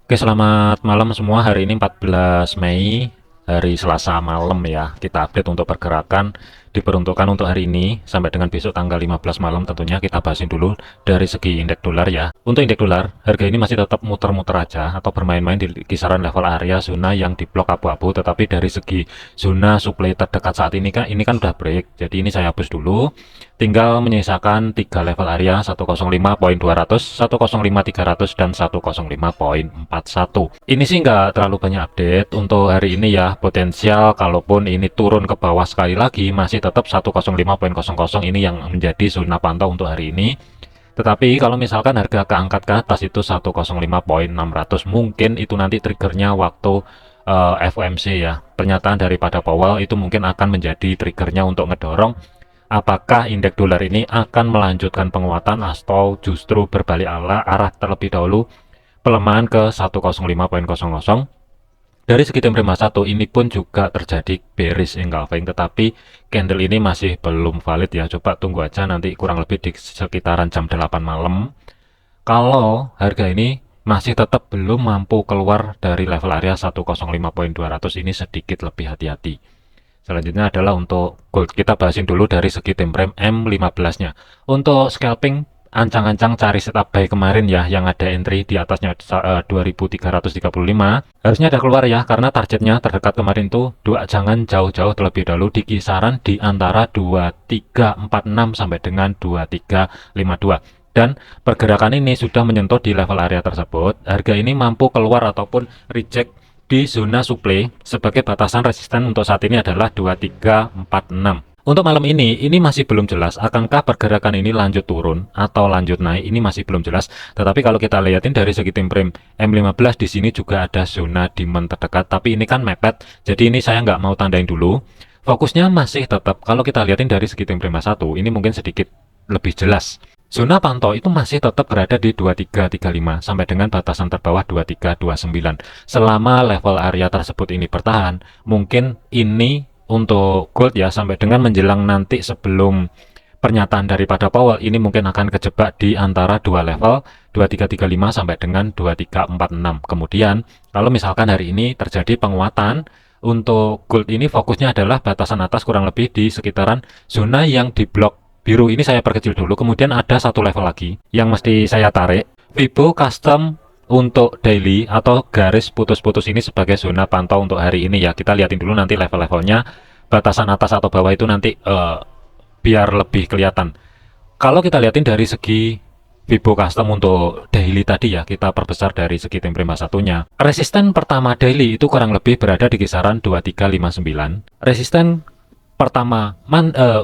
Oke, selamat malam semua. Hari ini 14 Mei, hari Selasa malam ya. Kita update untuk pergerakan diperuntukkan untuk hari ini sampai dengan besok tanggal 15 malam. Tentunya kita bahasin dulu dari segi indeks dolar ya. Untuk indeks dolar, harga ini masih tetap muter-muter aja atau bermain-main di kisaran level area zona yang di blok abu-abu. Tetapi dari segi zona supply terdekat saat ini kan udah break. Jadi ini saya hapus dulu. Tinggal menyisakan 3 level area 105.200, 105.300, dan 105.41. Ini sih nggak terlalu banyak update untuk hari ini ya. Potensial kalaupun ini turun ke bawah sekali lagi masih tetap 105.00 ini yang menjadi zona pantau untuk hari ini. Tetapi kalau misalkan harga keangkat ke atas itu 105.600, mungkin itu nanti triggernya waktu FOMC ya. Pernyataan daripada Powell itu mungkin akan menjadi triggernya untuk ngedorong apakah indeks dolar ini akan melanjutkan penguatan atau justru berbalik arah terlebih dahulu pelemahan ke 105.00. Dari segi time frame 1 ini pun juga terjadi bearish engulfing, tetapi candle ini masih belum valid ya. Coba tunggu aja nanti kurang lebih di sekitaran jam 8 malam. Kalau harga ini masih tetap belum mampu keluar dari level area 105.200, ini sedikit lebih hati-hati. Selanjutnya adalah untuk gold. Kita bahasin dulu dari segi time frame M15-nya. Untuk scalping, ancang-ancang cari setup buy kemarin ya, yang ada entry di atasnya 2335. Harusnya ada keluar ya, karena targetnya terdekat kemarin tuh jangan jauh-jauh terlebih dahulu di kisaran di antara 2346 sampai dengan 2352. Dan pergerakan ini sudah menyentuh di level area tersebut. Harga ini mampu keluar ataupun reject di zona supply sebagai batasan resisten untuk saat ini adalah 2346. Untuk malam ini masih belum jelas akankah pergerakan ini lanjut turun atau lanjut naik, ini masih belum jelas. Tetapi kalau kita lihatin dari segi time frame M15 di sini juga ada zona demand terdekat, tapi ini kan mepet. Jadi ini saya nggak mau tandain dulu. Fokusnya masih tetap kalau kita lihatin dari segi time frame 1, ini mungkin sedikit lebih jelas. Zona pantau itu masih tetap berada di 2335 sampai dengan batasan terbawah 2329. Selama level area tersebut ini bertahan, mungkin ini untuk gold ya sampai dengan menjelang nanti sebelum pernyataan daripada Powell ini mungkin akan kejebak di antara dua level 2335 sampai dengan 2346. Kemudian kalau misalkan hari ini terjadi penguatan untuk gold, ini fokusnya adalah batasan atas kurang lebih di sekitaran zona yang di blok biru ini saya perkecil dulu. Kemudian ada satu level lagi yang mesti saya tarik, Fibo Custom untuk daily atau garis putus-putus ini sebagai zona pantau untuk hari ini ya. Kita lihatin dulu nanti level-levelnya, batasan atas atau bawah itu nanti biar lebih kelihatan. Kalau kita lihatin dari segi Fibo Custom untuk daily tadi ya, kita perbesar dari segi time frame satunya. Resisten pertama daily itu kurang lebih berada di kisaran 2359. Resisten pertama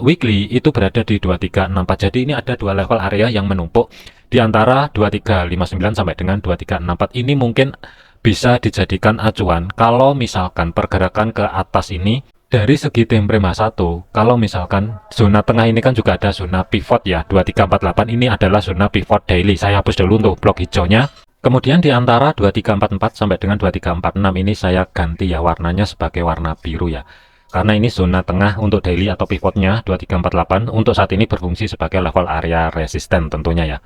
weekly itu berada di 2364. Jadi ini ada dua level area yang menumpuk di antara 2359 sampai dengan 2364. Ini mungkin bisa dijadikan acuan kalau misalkan pergerakan ke atas ini dari segi time frame 1. Kalau misalkan zona tengah ini kan juga ada zona pivot ya, 2348 ini adalah zona pivot daily. Saya hapus dulu untuk blok hijaunya. Kemudian di antara 2344 sampai dengan 2346 ini saya ganti ya warnanya sebagai warna biru ya. Karena ini zona tengah untuk daily atau pivotnya 2348 untuk saat ini berfungsi sebagai level area resisten tentunya ya.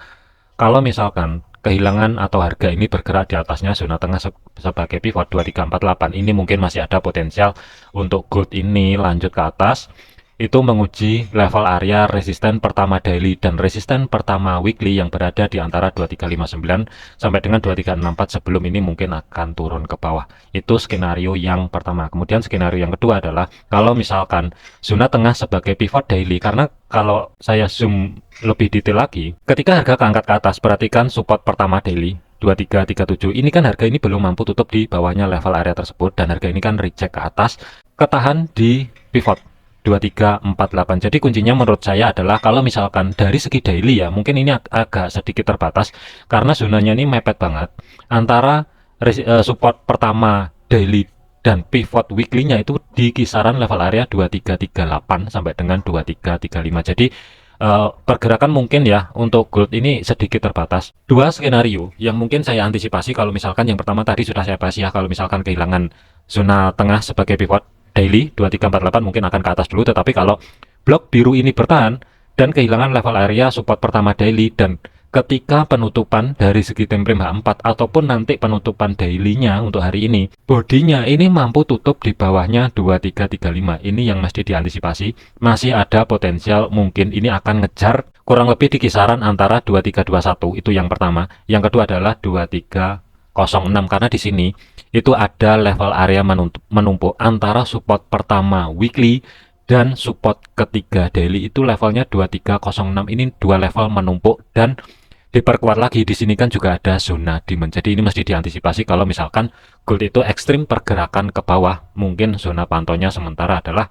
Kalau misalkan kehilangan atau harga ini bergerak di atasnya zona tengah sebagai pivot 2348, ini mungkin masih ada potensial untuk gold ini lanjut ke atas. Itu menguji level area resisten pertama daily dan resisten pertama weekly yang berada di antara 2359 sampai dengan 2364 sebelum ini mungkin akan turun ke bawah. Itu skenario yang pertama. Kemudian skenario yang kedua adalah kalau misalkan zona tengah sebagai pivot daily, karena kalau saya zoom lebih detail lagi, ketika harga keangkat ke atas, perhatikan support pertama daily 2337 ini kan harga ini belum mampu tutup di bawahnya level area tersebut dan harga ini kan reject ke atas, ketahan di pivot 2348. Jadi kuncinya menurut saya adalah kalau misalkan dari segi daily ya, mungkin ini agak sedikit terbatas karena zonanya ini mepet banget antara support pertama daily dan pivot weekly-nya itu di kisaran level area 2338 sampai dengan 2335. Jadi pergerakan mungkin ya untuk gold ini sedikit terbatas. Dua skenario yang mungkin saya antisipasi kalau misalkan yang pertama tadi sudah saya bahas ya, kalau misalkan kehilangan zona tengah sebagai pivot daily 2348 mungkin akan ke atas dulu, tetapi kalau blok biru ini bertahan dan kehilangan level area support pertama daily dan ketika penutupan dari segi time frame H4 ataupun nanti penutupan daily-nya untuk hari ini, bodinya ini mampu tutup di bawahnya 2335. Ini yang mesti diantisipasi. Masih ada potensial mungkin ini akan ngejar kurang lebih di kisaran antara 2321, itu yang pertama. Yang kedua adalah 2306, karena di sini itu ada level area menumpuk antara support pertama weekly dan support ketiga daily, itu levelnya 2306. Ini dua level menumpuk dan diperkuat lagi. Di sini kan juga ada zona demand. Jadi ini mesti diantisipasi kalau misalkan gold itu ekstrim pergerakan ke bawah. Mungkin zona pantaunya sementara adalah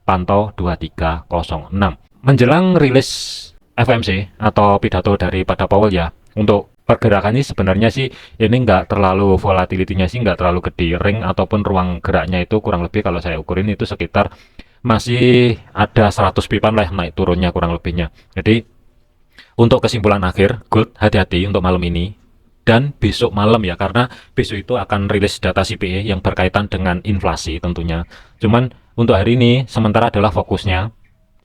pantau 2306. Menjelang rilis FOMC atau pidato daripada Powell ya, untuk pergerakan ini sebenarnya sih ini nggak terlalu, volatility-nya sih nggak terlalu gede. Ring ataupun ruang geraknya itu kurang lebih kalau saya ukurin itu sekitar masih ada 100 pipan lah naik turunnya kurang lebihnya. Jadi untuk kesimpulan akhir, gold hati-hati untuk malam ini dan besok malam ya, karena besok itu akan rilis data CPI yang berkaitan dengan inflasi tentunya. Cuman untuk hari ini sementara adalah fokusnya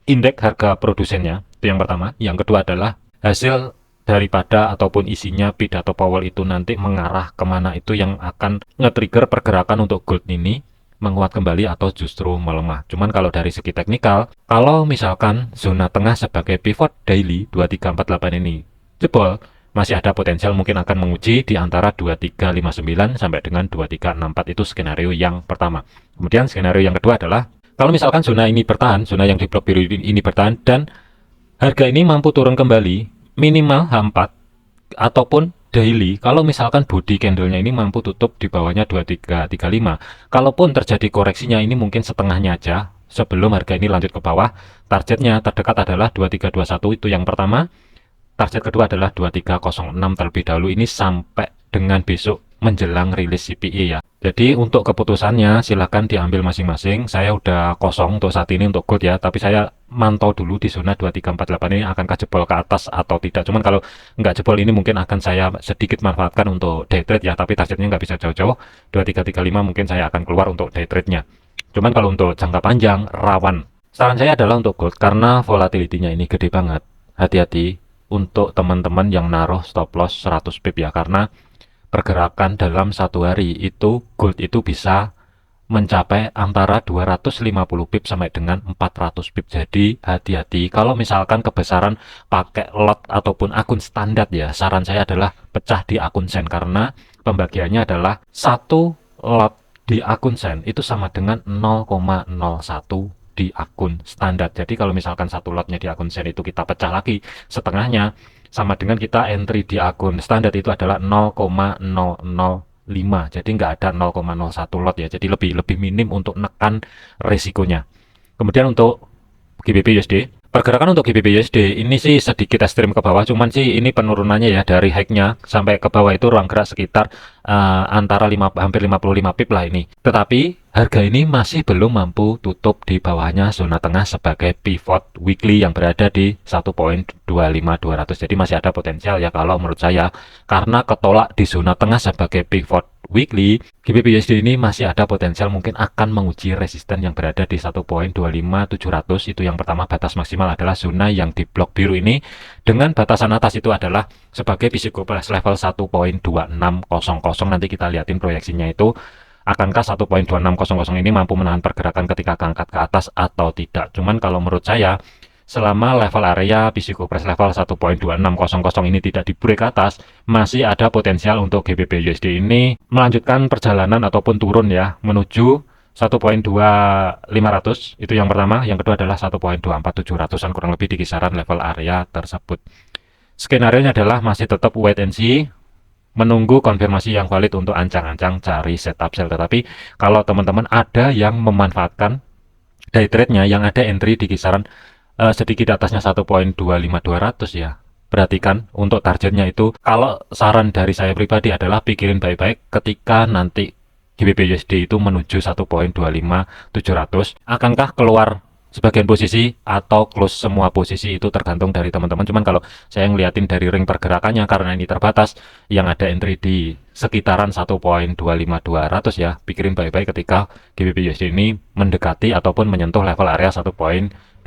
indeks harga produsennya, itu yang pertama. Yang kedua adalah hasil daripada ataupun isinya pidato Powell itu nanti mengarah kemana, itu yang akan nge-trigger pergerakan untuk gold ini menguat kembali atau justru melemah. Cuman kalau dari segi teknikal, kalau misalkan zona tengah sebagai pivot daily 2348 ini jebol, masih ada potensial mungkin akan menguji di antara 2359 sampai dengan 2364. Itu skenario yang pertama. Kemudian skenario yang kedua adalah kalau misalkan zona ini bertahan, zona yang di blok biru ini bertahan dan harga ini mampu turun kembali minimal H4 ataupun daily, kalau misalkan body candlenya ini mampu tutup di bawahnya 2335, kalaupun terjadi koreksinya ini mungkin setengahnya aja sebelum harga ini lanjut ke bawah. Targetnya terdekat adalah 2321, itu yang pertama. Target kedua adalah 2306 terlebih dahulu, ini sampai dengan besok menjelang rilis CPI ya. Jadi untuk keputusannya silahkan diambil masing-masing. Saya udah kosong untuk saat ini untuk gold ya, tapi saya mantau dulu di zona 2348 ini akankah jebol ke atas atau tidak. Cuman kalau nggak jebol ini mungkin akan saya sedikit manfaatkan untuk day trade ya, tapi targetnya nggak bisa jauh-jauh. 2335 mungkin saya akan keluar untuk day trade-nya. Cuman kalau untuk jangka panjang rawan. Saran saya adalah untuk gold karena volatility-nya ini gede banget. Hati-hati untuk teman-teman yang naruh stop loss 100 pip ya, karena pergerakan dalam satu hari itu gold itu bisa mencapai antara 250 pip sampai dengan 400 pip. Jadi hati-hati kalau misalkan kebesaran pakai lot ataupun akun standar ya, saran saya adalah pecah di akun sen, karena pembagiannya adalah satu lot di akun sen itu sama dengan 0,01 di akun standar. Jadi kalau misalkan satu lotnya di akun sen itu kita pecah lagi setengahnya, sama dengan kita entry di akun standar itu adalah 0,005. Jadi nggak ada 0,01 lot ya. Jadi lebih minim untuk nekan resikonya. Kemudian untuk GBP USD, pergerakan untuk GBP USD ini sih sedikit ekstrim ke bawah, cuman sih ini penurunannya ya dari high-nya sampai ke bawah itu ruang gerak sekitar antara hampir 55 pip lah ini. Tetapi harga ini masih belum mampu tutup di bawahnya zona tengah sebagai pivot weekly yang berada di 1.25200. Jadi masih ada potensial ya kalau menurut saya, karena ketolak di zona tengah sebagai pivot weekly, GBP USD ini masih ada potensial mungkin akan menguji resisten yang berada di 1.25700. Itu yang pertama. Batas maksimal adalah zona yang di blok biru ini, dengan batasan atas itu adalah sebagai psikopath level 1.2600. Nanti kita liatin proyeksinya itu akankah 1.2600 ini mampu menahan pergerakan ketika keangkat ke atas atau tidak. Cuman kalau menurut saya, selama level area psikopath level 1.2600 ini tidak di-break ke atas, masih ada potensial untuk GBP USD ini melanjutkan perjalanan ataupun turun ya menuju 1.2500. Itu yang pertama. Yang kedua adalah 1.24700-an, kurang lebih di kisaran level area tersebut. Skenario-nya adalah masih tetap wait and see, menunggu konfirmasi yang valid untuk ancang-ancang cari setup sell. Tetapi kalau teman-teman ada yang memanfaatkan day trade-nya yang ada entry di kisaran sedikit atasnya 1.25200 ya, perhatikan untuk targetnya itu. Kalau saran dari saya pribadi adalah pikirin baik-baik ketika nanti GBP USD itu menuju 1.25700, akankah keluar sebagian posisi atau close semua posisi, itu tergantung dari teman-teman. Cuman kalau saya ngeliatin dari ring pergerakannya, karena ini terbatas, yang ada entry di sekitaran 1.25200 ya, pikirin baik-baik ketika GBP USD ini mendekati ataupun menyentuh level area 1.25700.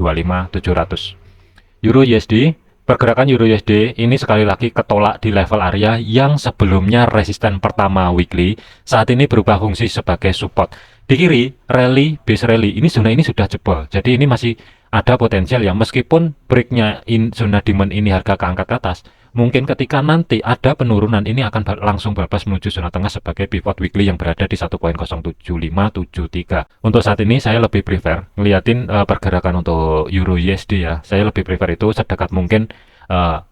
Euro USD, Pergerakan Euro USD ini sekali lagi ketolak di level area yang sebelumnya resisten pertama weekly, saat ini berubah fungsi sebagai support. Di kiri, rally, base rally, ini zona ini sudah jebol. Jadi ini masih ada potensial ya, meskipun breaknya zona demand ini harga keangkat ke atas, mungkin ketika nanti ada penurunan ini akan langsung bablas menuju zona tengah sebagai pivot weekly yang berada di 1.07573. Untuk saat ini saya lebih prefer ngeliatin pergerakan untuk Euro USD ya. Saya lebih prefer itu sedekat mungkin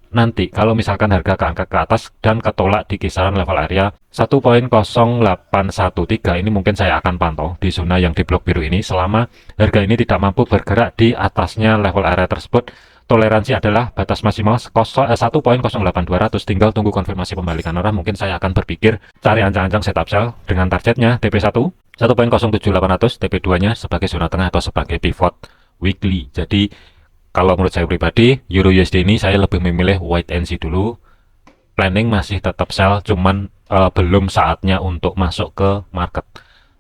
nanti kalau misalkan harga keangkat ke atas dan ketolak di kisaran level area 1.0813, ini mungkin saya akan pantau di zona yang di blok biru ini selama harga ini tidak mampu bergerak di atasnya level area tersebut. Toleransi adalah batas maksimal 1.08200, tinggal tunggu konfirmasi pembalikan arah. Mungkin saya akan berpikir cari ancang-ancang setup sell dengan targetnya TP1 1.07800, TP2 nya sebagai zona tengah atau sebagai pivot weekly. Jadi kalau menurut saya pribadi, Euro USD ini saya lebih memilih wait and see dulu. Planning masih tetap sell, cuman belum saatnya untuk masuk ke market.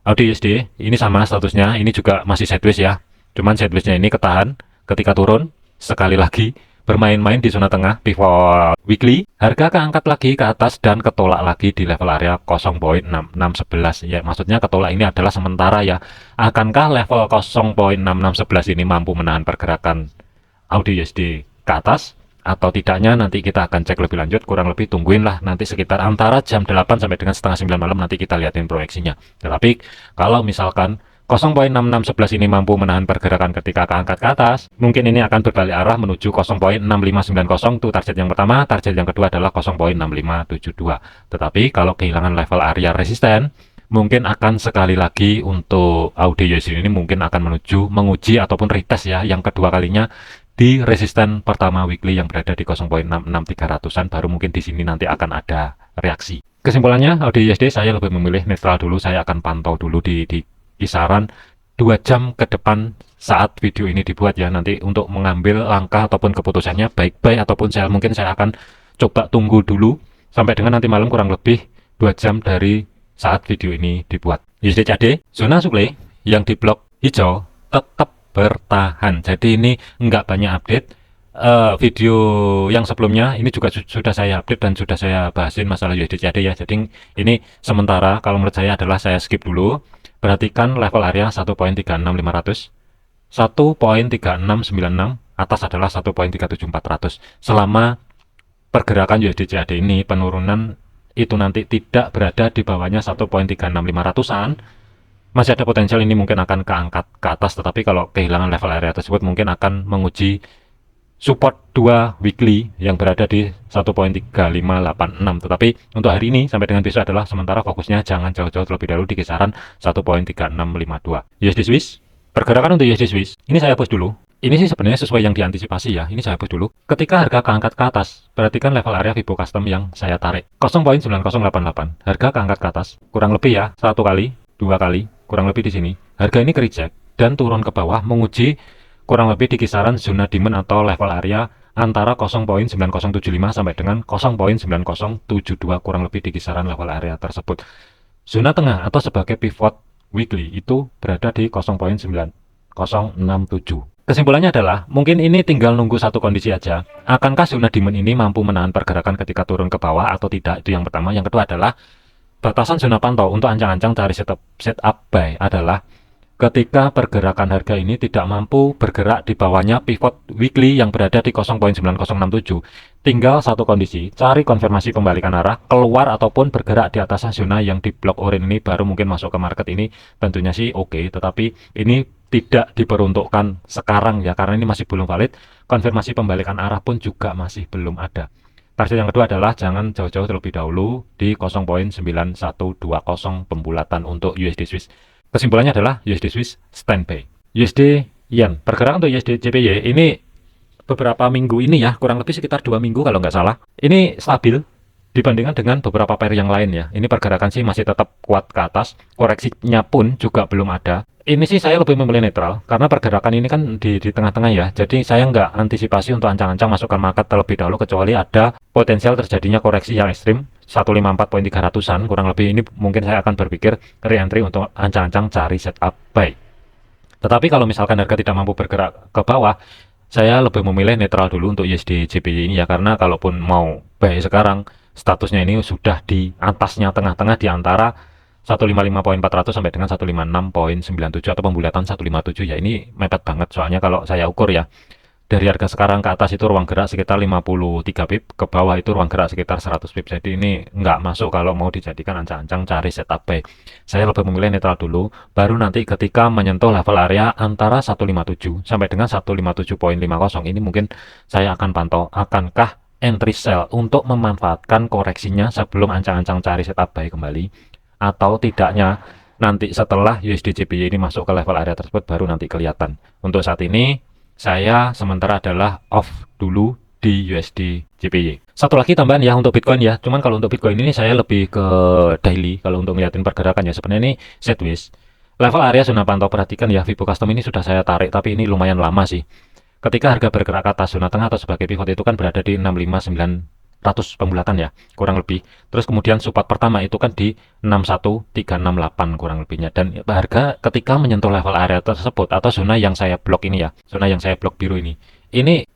Audi USD ini sama statusnya, ini juga masih sideways ya. Cuman sidewaysnya ini ketahan ketika turun. Sekali lagi bermain-main di zona tengah pivot weekly, harga keangkat lagi ke atas dan ketolak lagi di level area 0.6611 ya, maksudnya ketolak ini adalah sementara ya. Akankah level 0.6611 ini mampu menahan pergerakan Audi USD ke atas atau tidaknya, nanti kita akan cek lebih lanjut. Kurang lebih tungguin lah nanti sekitar antara jam 8 sampai dengan setengah 9 malam, nanti kita lihatin proyeksinya. Tetapi kalau misalkan 0.6611 ini mampu menahan pergerakan ketika keangkat ke atas, mungkin ini akan berbalik arah menuju 0.6590, itu target yang pertama. Target yang kedua adalah 0.6572. Tetapi kalau kehilangan level area resisten, mungkin akan sekali lagi untuk Audi USD ini mungkin akan menguji ataupun retest ya yang kedua kalinya di resisten pertama weekly yang berada di 0.66300-an, baru mungkin di sini nanti akan ada reaksi. Kesimpulannya, Audi USD saya lebih memilih netral dulu. Saya akan pantau dulu di kisaran 2 jam ke depan saat video ini dibuat ya, nanti untuk mengambil langkah ataupun keputusannya baik buy ataupun sell. Mungkin saya akan coba tunggu dulu sampai dengan nanti malam, kurang lebih 2 jam dari saat video ini dibuat. USD CAD zona supply yang di blok hijau tetap bertahan, jadi ini enggak banyak update. Video yang sebelumnya ini juga sudah saya update dan sudah saya bahasin masalah USD CAD ya. Jadi ini sementara kalau menurut saya adalah saya skip dulu. Perhatikan level area 1.36500, 1.3696, atas adalah 1.37400. Selama pergerakan USD CAD ini penurunan itu nanti tidak berada di bawahnya 1.36500-an, masih ada potensial ini mungkin akan keangkat ke atas. Tetapi kalau kehilangan level area tersebut mungkin akan menguji support 2 weekly yang berada di 1.3586. Tetapi untuk hari ini sampai dengan besok adalah sementara, fokusnya jangan jauh-jauh terlebih dahulu di kisaran 1.3652. USD Swiss, pergerakan untuk USD Swiss ini saya hapus dulu. Ini sih sebenarnya sesuai yang diantisipasi ya, ini saya hapus dulu. Ketika harga keangkat ke atas, perhatikan level area Fibo Custom yang saya tarik 0.9088. Harga keangkat ke atas kurang lebih ya, 1 kali, 2 kali, kurang lebih di sini. Harga ini ke-reject dan turun ke bawah menguji kurang lebih di kisaran zona demand atau level area antara 0.9075 sampai dengan 0.9072, kurang lebih di kisaran level area tersebut. Zona tengah atau sebagai pivot weekly itu berada di 0.9067. Kesimpulannya adalah mungkin ini tinggal nunggu satu kondisi aja. Akankah zona demand ini mampu menahan pergerakan ketika turun ke bawah atau tidak? Itu yang pertama. Yang kedua adalah batasan zona pantau untuk ancang-ancang cari setup buy adalah ketika pergerakan harga ini tidak mampu bergerak di bawahnya pivot weekly yang berada di 0.9067. Tinggal satu kondisi, cari konfirmasi pembalikan arah, keluar ataupun bergerak di atas zona yang di blok oranye ini, baru mungkin masuk ke market. Ini tentunya sih oke, tetapi ini tidak diperuntukkan sekarang ya, karena ini masih belum valid. Konfirmasi pembalikan arah pun juga masih belum ada. Target yang kedua adalah jangan jauh-jauh terlebih dahulu di 0.9120 pembulatan untuk USD Swiss. Kesimpulannya adalah USD Swiss standby. USD Yen, pergerakan untuk USD JPY ini beberapa minggu ini ya, kurang lebih sekitar 2 minggu kalau nggak salah, ini stabil dibandingkan dengan beberapa pair yang lain ya. Ini pergerakan sih masih tetap kuat ke atas, koreksinya pun juga belum ada. Ini sih saya lebih memilih netral, karena pergerakan ini kan di tengah-tengah ya. Jadi saya nggak antisipasi untuk ancang-ancang masukkan market terlebih dahulu, kecuali ada potensial terjadinya koreksi yang ekstrim 154.300-an kurang lebih. Ini mungkin saya akan berpikir re-entry untuk ancang-ancang cari setup buy. Tetapi kalau misalkan harga tidak mampu bergerak ke bawah, saya lebih memilih netral dulu untuk USD JPY ini ya, karena kalaupun mau buy sekarang, statusnya ini sudah di atasnya tengah-tengah di antara 155.400 sampai dengan 156.97 atau pembulatan 157 ya, ini mepet banget soalnya kalau saya ukur ya. Dari harga sekarang ke atas itu ruang gerak sekitar 53 pip, ke bawah itu ruang gerak sekitar 100 pip. Jadi ini nggak masuk kalau mau dijadikan ancang-ancang cari setup buy. Saya lebih memilih netral dulu, baru nanti ketika menyentuh level area antara 157 sampai dengan 157.50 ini mungkin saya akan pantau akankah entry sell untuk memanfaatkan koreksinya sebelum ancang-ancang cari setup buy kembali, atau tidaknya nanti setelah USD JPY ini masuk ke level area tersebut baru nanti kelihatan. Untuk saat ini saya sementara adalah off dulu di USD JPY. Satu lagi tambahan ya untuk Bitcoin ya. Cuman kalau untuk Bitcoin ini saya lebih ke daily. Kalau untuk ngeliatin pergerakan ya, sebenarnya ini sideways. Level area zona pantau, perhatikan ya, Fibonacci custom ini sudah saya tarik, tapi ini lumayan lama sih. Ketika harga bergerak ke atas zona tengah atau sebagai pivot itu kan berada di 65900 pembulatan ya, kurang lebih. Terus kemudian support pertama itu kan di 61368 kurang lebihnya, dan harga ketika menyentuh level area tersebut atau zona yang saya blok ini ya, zona yang saya blok biru ini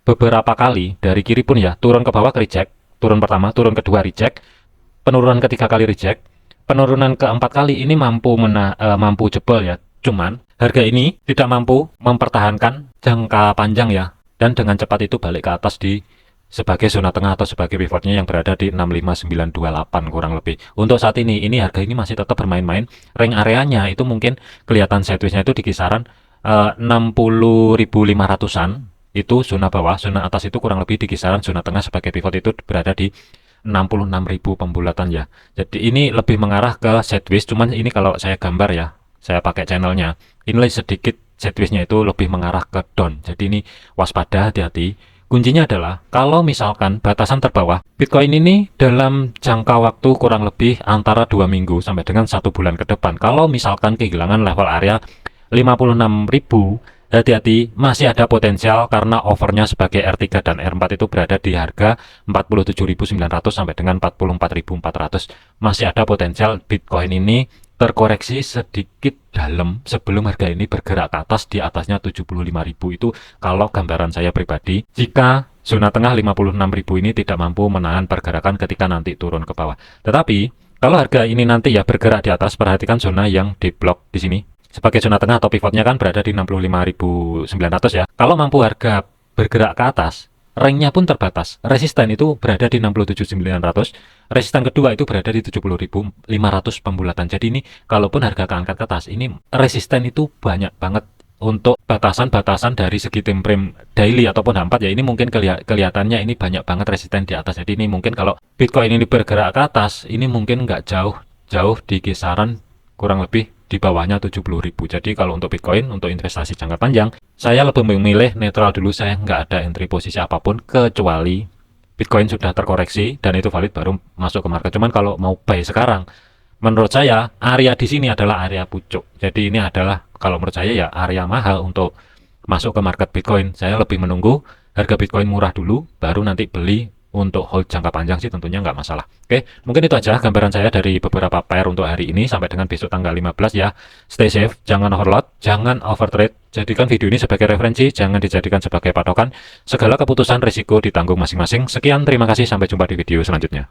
beberapa kali dari kiri pun ya, turun ke bawah ke reject, turun pertama, turun kedua reject, penurunan ketiga kali reject, penurunan keempat kali ini mampu jebol ya. Cuman harga ini tidak mampu mempertahankan jangka panjang ya, dan dengan cepat itu balik ke atas di sebagai zona tengah atau sebagai pivotnya yang berada di 65928 kurang lebih. Untuk saat ini harga ini masih tetap bermain-main. Range areanya itu mungkin kelihatan sideways-nya itu di kisaran 60.500-an. Itu zona bawah, zona atas itu kurang lebih di kisaran zona tengah sebagai pivot itu berada di 66.000 pembulatan ya. Jadi ini lebih mengarah ke sideways, cuman ini kalau saya gambar ya, saya pakai channelnya, ini sedikit sideways-nya itu lebih mengarah ke down. Jadi ini waspada, hati-hati. Kuncinya adalah kalau misalkan batasan terbawah Bitcoin ini dalam jangka waktu kurang lebih antara 2 minggu sampai dengan 1 bulan ke depan, kalau misalkan kehilangan level area 56.000, hati-hati, masih ada potensial karena overnya sebagai R3 dan R4 itu berada di harga 47.900 sampai dengan 44.400. Masih ada potensial Bitcoin ini terkoreksi sedikit dalam sebelum harga ini bergerak ke atas di atasnya 75.000. Itu kalau gambaran saya pribadi, jika zona tengah 56.000 ini tidak mampu menahan pergerakan ketika nanti turun ke bawah. Tetapi kalau harga ini nanti ya bergerak di atas, perhatikan zona yang di blok di sini sebagai zona tengah atau pivotnya kan berada di 65.900 ya. Kalau mampu harga bergerak ke atas, range-nya pun terbatas. Resisten itu berada di 67.900, resisten kedua itu berada di 70.500 pembulatan. Jadi ini kalaupun harga keangkat ke atas, ini resisten itu banyak banget. Untuk batasan-batasan dari segi time frame daily ataupun H4 ya, ini mungkin kelihatannya ini banyak banget resisten di atas. Jadi ini mungkin kalau Bitcoin ini bergerak ke atas, ini mungkin nggak jauh di kisaran kurang lebih di bawahnya 70.000. Jadi kalau untuk Bitcoin, untuk investasi jangka panjang, saya lebih memilih netral dulu. Saya nggak ada entry posisi apapun kecuali Bitcoin sudah terkoreksi dan itu valid baru masuk ke market. Cuman kalau mau buy sekarang, menurut saya area di sini adalah area pucuk. Jadi ini adalah kalau menurut saya ya area mahal untuk masuk ke market Bitcoin. Saya lebih menunggu harga Bitcoin murah dulu, baru nanti beli. Untuk hold jangka panjang sih tentunya nggak masalah. Oke, mungkin itu aja gambaran saya dari beberapa pair untuk hari ini. Sampai dengan besok tanggal 15 ya. Stay safe, jangan overload, jangan overtrade. Jadikan video ini sebagai referensi, jangan dijadikan sebagai patokan. Segala keputusan risiko ditanggung masing-masing. Sekian, terima kasih, sampai jumpa di video selanjutnya.